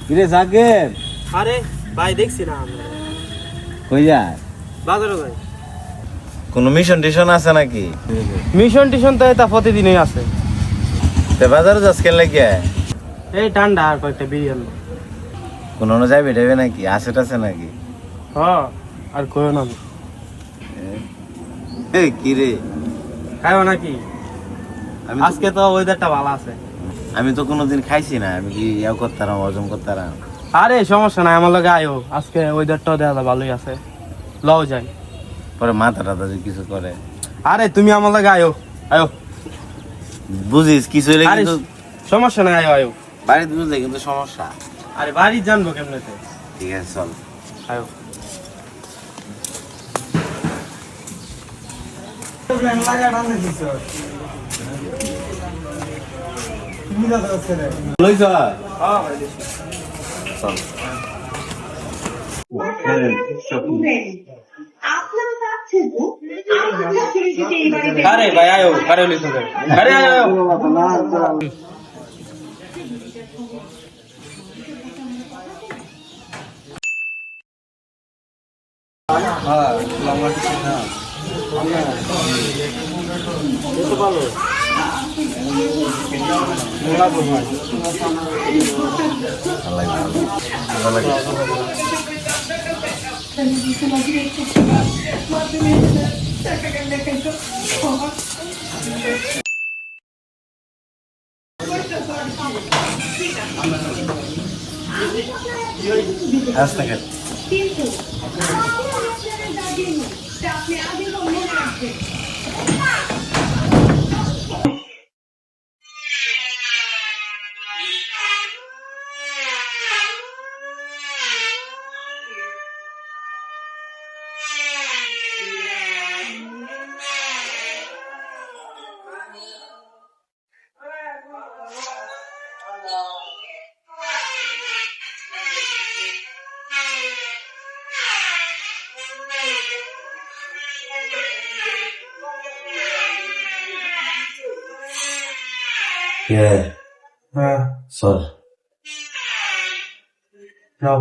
কিরে জাকের আরে ভাই দেখছি না আমরা কই যায় বাজারে ভাই কোনো মিশন টিশন আছে নাকি? মিশন টিশন তো এটা প্রতিদিনই আছে। তে বাজারে যাস কেন লাগে? এই ঠান্ডা আর কয়েকটা বিরিয়ানি। কোনো যাইবে যাবে নাকি? আছে টাছে নাকি? হ্যাঁ আর কইও না এই কিরে খাইও নাকি? আমি আজকে তো ওয়েদারটা ভালো আছে। আমি তো কোনোদিন খাইছি না, আমি কি ইয়াও করতাম হজম করতাম? আরে সমস্যা নাই, আমার লগে আয়ো, আজকে ওয়েদারটাও দেখা যায় ভালোই আছে, লও যাই। পরে মাথা টাথা যদি কিছু করে? আরে তুমি আমার লগে আয়ো, আয়ো। বুঝিস কিছু হইলে আরে কিন্তু সমস্যা নাই, আয়ো আয়ো। বাড়িতে বুঝলে কিন্তু সমস্যা। আরে বাড়ি জানবো কেমনেতে? ঠিক আছে চল। আয়ো। লইছ চল। আরে ভাই আয়ো, আরে লিখো আরে আয়ো। রাস্তাঘাট হ্যাঁ চল। যাও।